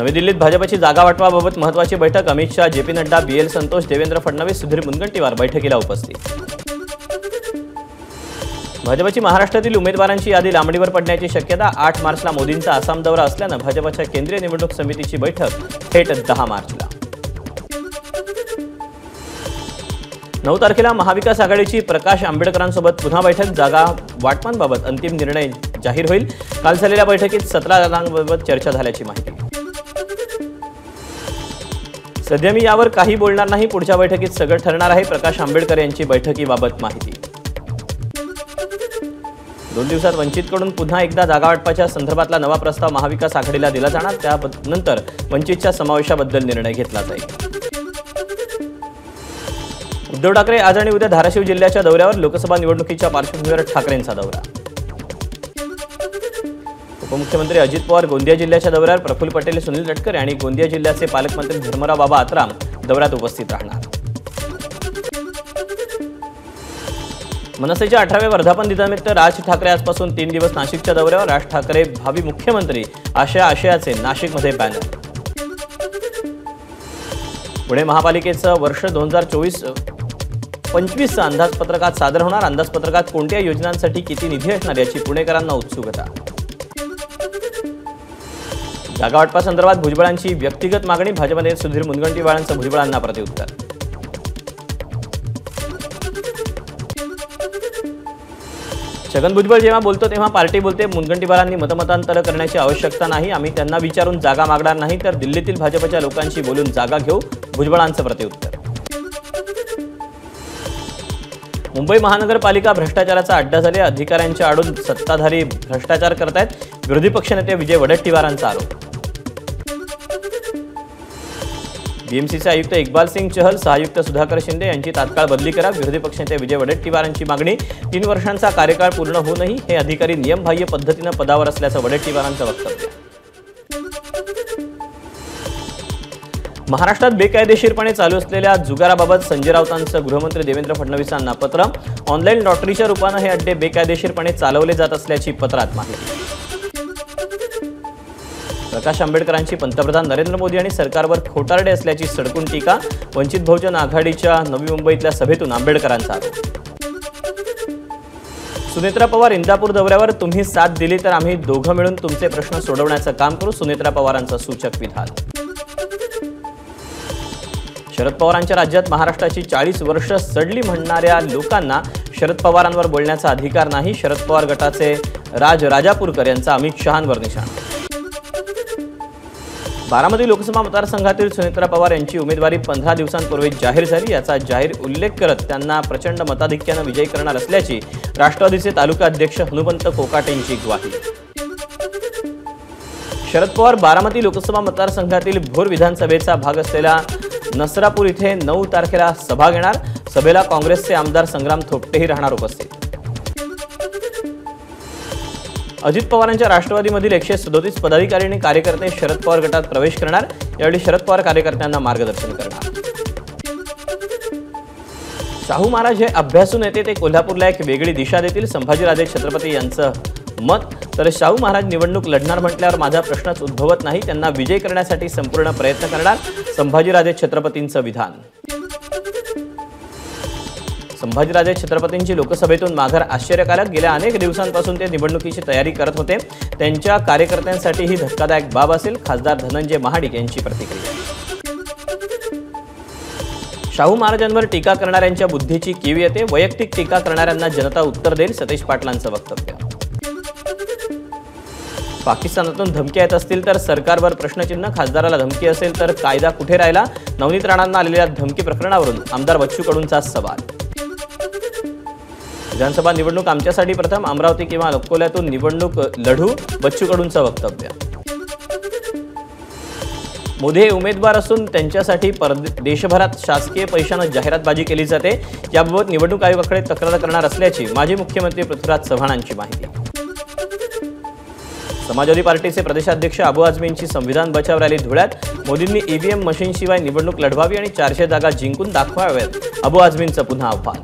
नवी दिल्लीत भाजपची जागा वाटपाबाबत महत्त्वाची बैठक। Amit Shah, J P Nadda, BL Santosh, Devendra Fadnavis, Sudhir Mungantiwar बैठकीला उपस्थित। भाजपची महाराष्ट्रातील उमेदवारांची यादी लांबणीवर पडण्याची शक्यता। 8 मार्चला मोदींचा आसाम दौरा असल्यानं भाजपच्या केंद्रीय निवडणूक समितीची बैठक थेट 10 मार्चला। 9 तारखेला महाविकास आघाडीची प्रकाश आंबेडकरांसोबत पुन्हा बैठक। जागा वाटपांबाबत अंतिम निर्णय जाहीर होईल। काल झालेल्या बैठकीत 17 जागांबाबत चर्चा झाल्याची माहिती। सध्या मी यावर काही बोलणार नाही, पुढच्या बैठकीत सगळं ठरणार आहे, प्रकाश आंबेडकर यांची बैठकीबाबत माहिती। 2 दिवसात वंचितकडून पुन्हा एकदा जागा वाटपाच्या संदर्भातला नवा प्रस्ताव महाविकास आघाडीला दिला जाणार। त्यानंतर वंचितच्या समावेशाबद्दल निर्णय घेतला जाईल। उद्धव ठाकरे आज आणि उद्या धाराशिव जिल्ह्याच्या दौऱ्यावर। लोकसभा निवडणुकीच्या पार्श्वभूमीवर ठाकरेंचा दौरा। उपमुख्यमंत्री अजित पवार गोंदिया जिल्ह्याच्या दौऱ्यावर। प्रफुल्ल पटेल, सुनील तटकरे आणि गोंदिया जिल्ह्याचे पालकमंत्री धर्मराव बाबा आत्राम दौऱ्यात उपस्थित राहणार। मनसेच्या 18व्या वर्धापन दिनानिमित्त राज ठाकरे आजपासून 3 दिवस नाशिकच्या दौऱ्यावर। राज ठाकरे भावी मुख्यमंत्री अशा आशयाचे नाशिकमध्ये बॅनर। पुणे महापालिकेचं वर्ष 2024-25चं अंदाजपत्रकात सादर होणार। अंदाजपत्रकात कोणत्या योजनांसाठी किती निधी असणार याची पुणेकरांना उत्सुकता। जागा वाटपासंदर्भात भुजबळांची व्यक्तिगत मागणी। भाजप नेते सुधीर मुनगंटीवारांचं भुजबळांना प्रत्युत्तर। छगन भुजबळ जेव्हा बोलतो तेव्हा पार्टी बोलते। मुनगंटीवारांनी मतमतांतर करण्याची आवश्यकता नाही, आम्ही त्यांना विचारून जागा मागणार नाही, तर दिल्लीतील भाजपच्या लोकांशी बोलून जागा घेऊ, भुजबळांचं प्रत्युत्तर। मुंबई महानगरपालिका भ्रष्टाचाराचा अड्डा झाली। अधिकाऱ्यांच्या आडून सत्ताधारी भ्रष्टाचार करतायत, विरोधी पक्षनेते विजय वडेट्टीवारांचा आरोप। बीएमसीचे आयुक्त इक्बाल सिंग चहल, सहायुक्त सुधाकर शिंदे यांची तात्काळ बदली करा, विरोधी पक्षनेते विजय वडेट्टीवारांची मागणी। 3 वर्षांचा कार्यकाळ पूर्ण होऊनही हे अधिकारी नियमबाह्य पद्धतीने पदावर असल्याचं वडेट्टीवारांचं वक्तव्य। महाराष्ट्रात बेकायदेशीरपणे चालू असलेल्या जुगाराबाबत संजय राऊतांचं गृहमंत्री देवेंद्र फडणवीसांना पत्र। ऑनलाईन लॉटरीच्या रूपानं हे अड्डे बेकायदेशीरपणे चालवले जात असल्याची पत्रात माहिती। प्रकाश आंबेडकरांची पंतप्रधान नरेंद्र मोदी आणि सरकारवर खोटारडे असल्याची सडकून टीका। वंचित बहुजन आघाडीच्या नवी मुंबईतल्या सभेतून आंबेडकरांचा आरोप। सुनेत्रा पवार इंदापूर दौऱ्यावर। तुम्ही साथ दिली तर आम्ही दोघं मिळून तुमचे प्रश्न सोडवण्याचं काम करू, सुनेत्रा पवारांचं सूचक विधान। शरद पवारांच्या राज्यात महाराष्ट्राची 40 वर्ष सडली म्हणणाऱ्या लोकांना शरद पवारांवर बोलण्याचा अधिकार नाही। शरद पवार गटाचे राजापूरकर यांचा अमित शहांवर निशाणा। बारामती लोकसभा मतदारसंघातील सुनेत्रा पवार यांची उमेदवारी 15 दिवसांपूर्वी जाहीर झाली। याचा जाहीर उल्लेख करत त्यांना प्रचंड मताधिक्यानं विजयी करणार असल्याची राष्ट्रवादीचे तालुका अध्यक्ष हनुमंत कोकाटेंची ग्वाही। शरद पवार बारामती लोकसभा मतदारसंघातील भोर विधानसभेचा भाग असलेल्या नसरापूर इथे 9 तारखेला सभा घेणार। सभेला काँग्रेसचे आमदार संग्राम थोपटेही राहणार उपस्थित। अजित पवारांच्या राष्ट्रवादीमधील 137 पदाधिकारी आणि कार्यकर्ते शरद पवार गटात प्रवेश करणार। यावेळी शरद पवार कार्यकर्त्यांना मार्गदर्शन करणार। शाहू महाराज हे अभ्यासू नेते, ते कोल्हापूरला एक वेगळी दिशा देतील, संभाजीराजे छत्रपती यांचं मत। तर शाहू महाराज निवडणूक लढणार म्हटल्यावर माझा प्रश्नच उद्भवत नाही, त्यांना विजय करण्यासाठी संपूर्ण प्रयत्न करणार, संभाजीराजे छत्रपतींचं विधान। संभाजीराजे छत्रपतींची लोकसभेतून माघार आश्चर्यकारक। गेल्या अनेक दिवसांपासून ते निवडणुकीची तयारी करत होते, त्यांच्या कार्यकर्त्यांसाठी ही धक्कादायक बाब असेल, खासदार धनंजय महाडिक यांची प्रतिक्रिया। शाहू महाराजांवर टीका करणाऱ्यांच्या बुद्धीची कीव येते, वैयक्तिक टीका करणाऱ्यांना जनता उत्तर देईल, सतीश पाटलांचं वक्तव्य। पाकिस्तानातून धमक्या येत असतील तर सरकारवर प्रश्नचिन्ह, खासदाराला धमकी असेल तर कायदा कुठे राहिला, नवनीत राणांना आलेल्या धमकी प्रकरणावरून आमदार बच्चू कडूंचा सवाल। विधानसभा निवडणूक आमच्यासाठी प्रथम, अमरावती किंवा अकोल्यातून निवडणूक लढू, बच्चू कडूंचं वक्तव्य। मोदी हे उमेदवार असून त्यांच्यासाठी देशभरात शासकीय पैशानं जाहिरातबाजी केली जाते, याबाबत निवडणूक आयोगाकडे तक्रार करणार असल्याची माजी मुख्यमंत्री पृथ्वीराज चव्हाणांची माहिती। समाजवादी पार्टीचे प्रदेशाध्यक्ष अबू आझमींची संविधान बचाव रॅली धुळ्यात। मोदींनी ईव्हीएम मशीनशिवाय निवडणूक लढवावी आणि 400 जागा जिंकून दाखवाव्यात, अबू आझमींचं पुन्हा आव्हान।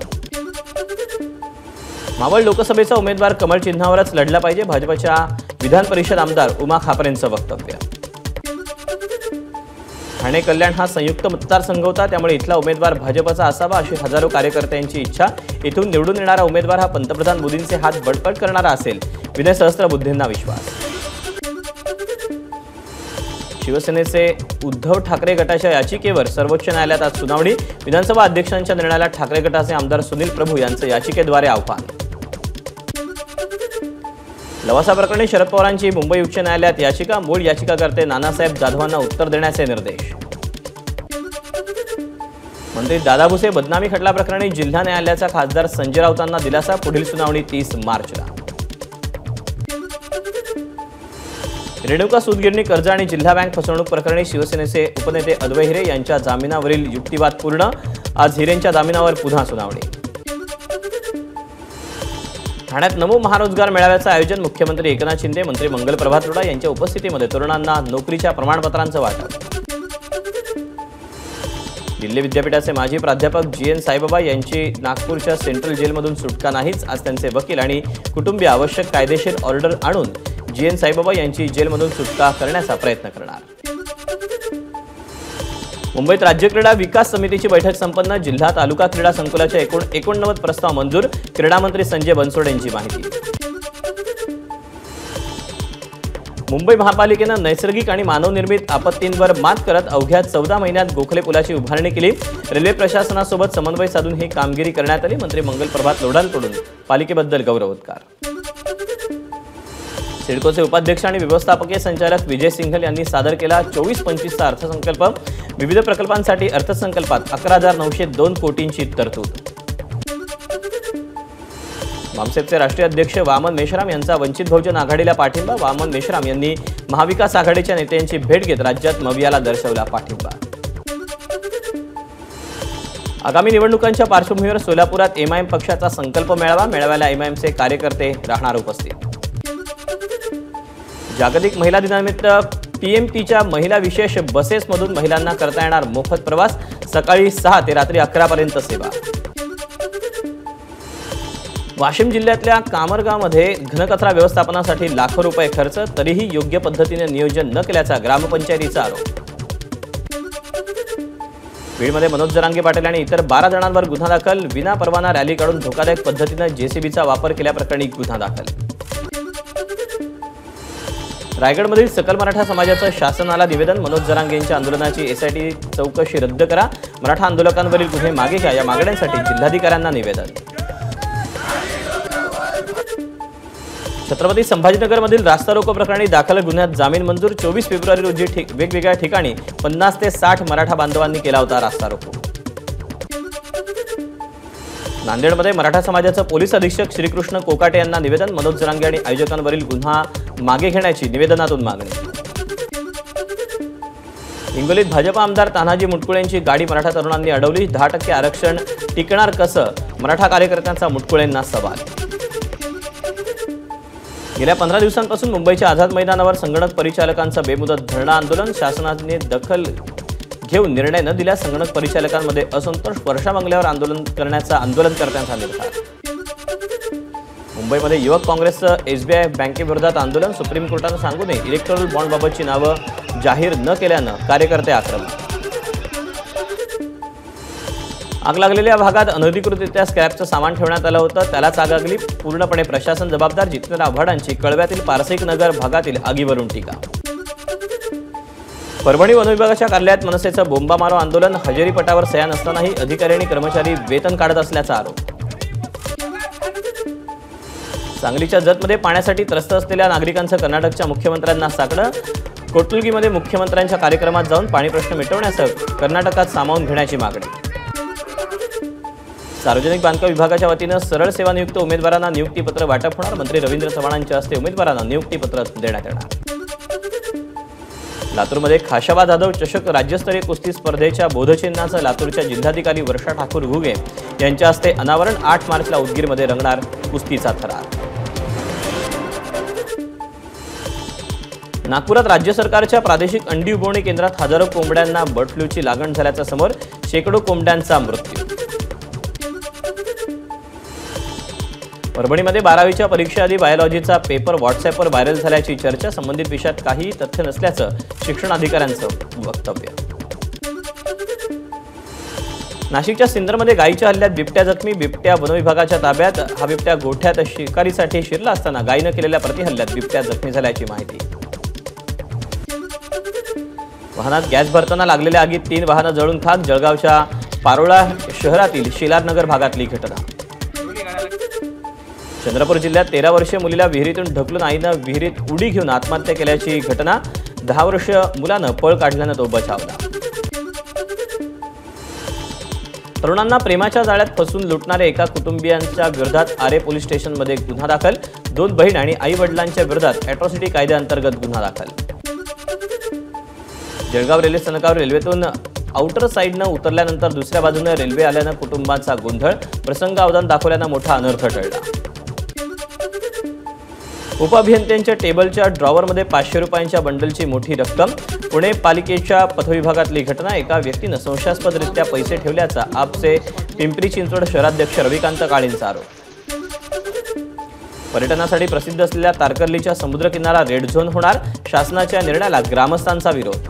मावळ लोकसभेचा उमेदवार कमळ चिन्हावरच लढला पाहिजे, भाजपच्या विधान परिषद आमदार उमा खापरेंचं वक्तव्य। ठाणे कल्याण हा संयुक्त मतदारसंघ होता, त्यामुळे इथला उमेदवार भाजपचा असावा अशी हजारो कार्यकर्त्यांची इच्छा। इथून निवडून येणारा उमेदवार हा पंतप्रधान मोदींचे हात बळकट करणारा असेल, विनय सहस्त्रबुद्धेंना विश्वास। शिवसेनेचे उद्धव ठाकरे गटाच्या याचिकेवर सर्वोच्च न्यायालयात आज सुनावणी। विधानसभा अध्यक्षांच्या निर्णयाला ठाकरे गटाचे आमदार सुनील प्रभू यांचं याचिकेद्वारे आव्हान। लवासा प्रकरणी शरद पवारांची मुंबई उच्च न्यायालयात याचिका। मूळ याचिकाकर्ते नानासाहेब जाधवांना उत्तर देण्याचे निर्देश। मंत्री दादा भुसे बदनामी खटला प्रकरणी जिल्हा न्यायालयाचा खासदार संजय राऊतांना दिलासा। पुढील सुनावणी 30 मार्चला। रेणुका सूतगिरणी कर्ज आणि जिल्हा बँक फसवणूक प्रकरणी शिवसेनेचे उपनेते अद्वै हिरे यांच्या जामिनावरील युक्तिवाद पूर्ण। आज हिरेंच्या जामिनावर पुन्हा सुनावणी। ठाण्यात नमो महारोजगार मेळाव्याचं आयोजन। मुख्यमंत्री एकनाथ शिंदे, मंत्री मंगलप्रभात लोढा यांच्या उपस्थितीमध्ये तरुणांना नोकरीच्या प्रमाणपत्रांचं वाटप। दिल्ली विद्यापीठाचे माजी प्राध्यापक GN साईबाबा यांची नागपूरच्या सेंट्रल जेलमधून सुटका नाहीच। आज त्यांचे वकील आणि कुटुंबीय आवश्यक कायदेशीर ऑर्डर आणून GN साईबाबा यांची जेलमधून सुटका करण्याचा प्रयत्न करणार। मुंबईत राज्य क्रीडा विकास समितीची बैठक संपन्न। जिल्हा तालुका क्रीडा संकुलाच्या 89 प्रस्ताव मंजूर। क्रीडा मंत्री संजय बनसोडे यांची माहिती। मुंबई महापालिकेनं नैसर्गिक आणि मानवनिर्मित आपत्तींवर मात करत अवघ्या 14 महिन्यात गोखले पुलाची उभारणी केली। रेल्वे प्रशासनासोबत समन्वय साधून ही कामगिरी करण्यात आली। मंत्री मंगलप्रभात लोढांकडून पालिकेबद्दल गौरवोद्गार। सिडकोचे उपाध्यक्ष आणि व्यवस्थापकीय संचालक विजय सिंघल यांनी सादर केला 24-25चा अर्थसंकल्प। विविध प्रकल्पांसाठी अर्थसंकल्पात 11,902 कोटींची तरतूद। मामसेपचे राष्ट्रीय अध्यक्ष वामन मेश्राम यांचा वंचित बहुजन आघाडीला पाठिंबा। वामन मेश्राम यांनी महाविकास आघाडीच्या नेत्यांची भेट घेत राज्यात मवियाला दर्शवला पाठिंबा। आगामी निवडणुकांच्या पार्श्वभूमीवर सोलापुरात MIM पक्षाचा संकल्प मेळावा। मेळाव्याला MIMचे कार्यकर्ते राहणार उपस्थित। जागतिक महिला दिनानिमित्त PMTच्या महिला विशेष बसेसमधून महिलांना करता येणार मोफत प्रवास। सकाळी 6 ते रात्री 11 पर्यंत सेवा। वाशिम जिल्ह्यातल्या कामरगावमध्ये घनकचरा व्यवस्थापनासाठी लाखो रुपये खर्च, तरीही योग्य पद्धतीने नियोजन न केल्याचा ग्रामपंचायतीचा आरोप। बीडमध्ये मनोज जरांगे पाटील आणि इतर 12 जणांवर गुन्हा दाखल। विना परवाना रॅली काढून धोकादायक पद्धतीने JCBचा वापर केल्याप्रकरणी गुन्हा दाखल। रायगडमधील सकल मराठा समाजाचं शासनाला निवेदन। मनोज जरांगे यांच्या आंदोलनाची SIT चौकशी रद्द करा। मराठा आंदोलकांवरील गुन्हे मागे घ्या या मागण्यांसाठी जिल्हाधिकाऱ्यांना निवेदन। छत्रपती संभाजीनगरमधील रास्ता रोको प्रकरणी दाखल गुन्ह्यात जामीन मंजूर। 24 फेब्रुवारी रोजी वेगवेगळ्या ठिकाणी 50 ते 60 मराठा बांधवांनी केला होता रास्ता रोको। नांदेडमध्ये मराठा समाजाचं पोलीस अधीक्षक श्रीकृष्ण कोकाटे यांना निवेदन। मनोज जरांगे आणि आयोजकांवरील गुन्हा मागे घेण्याची निवेदनातून मागणी। हिंगोलीत भाजप आमदार तान्हाजी मुटकुळे यांची गाडी मराठा तरुणांनी अडवली। 10% आरक्षण टिकणार कसं, मराठा कार्यकर्त्यांचा मुटकुळेंना सवाल। गेल्या 15 दिवसांपासून मुंबईच्या आझाद मैदानावर संगणक परिचालकांचं बेमुदत धरणं आंदोलन। शासनाने दखल घेऊन निर्णय न दिल्यास संगणक परिचालकांमध्ये असंतोष। वर्षा बंगल्यावर आंदोलन करण्याचा आंदोलनकर्त्यांचा निर्धार। मुंबईमध्ये युवक काँग्रेसचं SBI बँकेविरोधात आंदोलन। सुप्रीम कोर्टानं सांगू नये इलेक्टोरल बॉन्डबाबतची नावं जाहीर न केल्यानं कार्यकर्ते आक्रमक। आग लागलेल्या भागात अनधिकृतरित्या स्क्रॅपचं सामान ठेवण्यात आलं होतं, त्यालाच आग लागली। पूर्णपणे प्रशासन जबाबदार। जितेंद्र आव्हाडांची कळव्यातील पारसिक नगर भागातील आगीवरून टीका। परभणी वनविभागाच्या कार्यालयात मनसेचं बोंबामारो आंदोलन। हजेरी पटावर सह्या नसतानाही अधिकारी आणि कर्मचारी वेतन काढत असल्याचा आरोप। सांगलीच्या जतमध्ये पाण्यासाठी त्रस्त असलेल्या नागरिकांचं कर्नाटकच्या मुख्यमंत्र्यांना साकडं। कोटुलगीमध्ये मुख्यमंत्र्यांच्या कार्यक्रमात जाऊन पाणी प्रश्न मिटवण्यासह कर्नाटकात सामावून घेण्याची मागणी। सार्वजनिक बांधकाम विभागाच्या वतीनं सरळ सेवा नियुक्त उमेदवारांना नियुक्तीपत्र वाटप होणार। मंत्री रवींद्र चव्हाणांच्या हस्ते उमेदवारांना नियुक्तीपत्र देण्यात येणार। लातूरमध्ये खाशाबा जाधव चषक राज्यस्तरीय कुस्ती स्पर्धेच्या बोधचिन्हाचं लातूरच्या जिल्हाधिकारी वर्षा ठाकूर घुगे यांच्या हस्ते अनावरण। 8 मार्चला उदगीरमध्ये रंगणार कुस्तीचा थरार। नागपुरात राज्य सरकारच्या प्रादेशिक अंडी उबवणी केंद्रात हजारो कोंबड्यांना बर्ड फ्लूची लागण झाल्याचं समोर। शेकडो कोंबड्यांचा मृत्यू। परभणीमध्ये 12वीच्या परीक्षेआधी बायोलॉजीचा पेपर व्हॉट्सअॅपवर व्हायरल झाल्याची चर्चा। संबंधित विषयात काही तथ्य नसल्याचं शिक्षण अधिकाऱ्यांचं वक्तव्य। नाशिकच्या सिन्नरमध्ये गायीच्या हल्ल्यात बिबट्या जखमी, बिबट्या वनविभागाच्या ताब्यात। हा बिबट्या गोठ्यात शिकारीसाठी शिरला असताना गायीनं केलेल्या प्रतिहल्ल्यात बिबट्या जखमी झाल्याची माहिती। वाहनात गॅस भरताना लागलेल्या आगीत 3 वाहनं जळून खाक। जळगावच्या पारोळा शहरातील शेलारनगर भागातली घटना। चंद्रपूर जिल्ह्यात 13 वर्षीय मुलीला विहिरीतून ढकलून आईनं विहिरीत उडी घेऊन आत्महत्या केल्याची घटना। 10 वर्षीय मुलानं पळ काढल्यानं तो बचावला। तरुणांना प्रेमाच्या जाळ्यात फसून लुटणाऱ्या एका कुटुंबियांच्या विरोधात आरे पोलीस स्टेशनमध्ये गुन्हा दाखल। 2 बहीण आणि आई वडिलांच्या विरोधात अॅट्रॉसिटी कायद्याअंतर्गत गुन्हा दाखल। जळगाव रेल्वे स्थानकावर रेल्वेतून आउटर साइडनं उतरल्यानंतर दुसऱ्या बाजूने रेल्वे आल्यानं कुटुंबाचा गोंधळ। प्रसंग अवधान दाखवल्यानं मोठा अनर्थ टळला। उपअभियंत्यांच्या टेबलच्या ड्रॉवरमध्ये 500 रुपयांच्या बंडलची मोठी रक्कम। पुणे पालिकेच्या पथविभागातली घटना। एका व्यक्तीनं संशयास्पदरित्या पैसे ठेवल्याचा आपचे पिंपरी चिंचवड शहराध्यक्ष रविकांत काळेंचा आरोप। पर्यटनासाठी प्रसिद्ध असलेल्या तारकर्लीच्या समुद्रकिनारा रेड झोन होणार। शासनाच्या निर्णयाला ग्रामस्थांचा विरोध।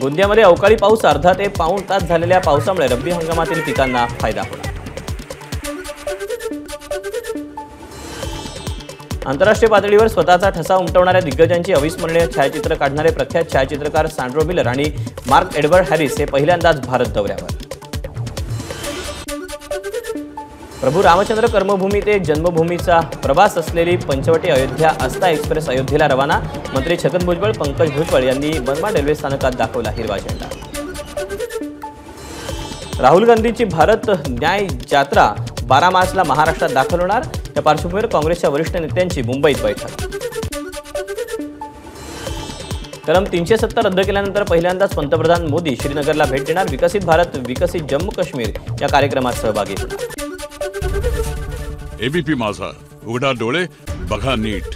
गोंदियामध्ये अवकाळी पाऊस। अर्धा ते पाऊण तास झालेल्या पावसामुळे रब्बी हंगामातील पिकांना फायदा होणार। आंतरराष्ट्रीय पातळीवर स्वतःचा ठसा उमटवणाऱ्या दिग्गजांची अविस्मरणीय छायाचित्र काढणारे प्रख्यात छायाचित्रकार सँड्रो मिलर आणि मार्क एडवर्ड हॅरिस हे पहिल्यांदाच भारत दौऱ्यावर। प्रभू रामचंद्र कर्मभूमी ते जन्मभूमीचा प्रवास असलेली पंचवटी अयोध्या आस्था एक्सप्रेस अयोध्येला रवाना। मंत्री छगन भुजबळ, पंकज भुजबळ यांनी मनमाड रेल्वे स्थानकात दाखवला हिरवा झेंडा। राहुल गांधींची भारत न्याय यात्रा 12 मार्चला महाराष्ट्रात दाखल होणार। या पार्श्वभूमीवर काँग्रेसच्या वरिष्ठ नेत्यांची मुंबईत बैठक। कलम 370 रद्द केल्यानंतर पहिल्यांदाच पंतप्रधान मोदी श्रीनगरला भेट देणार। विकसित भारत विकसित जम्मू काश्मीर या कार्यक्रमात सहभागी होणार। एबीपी माझा, उघडा डोळे बघा नीट।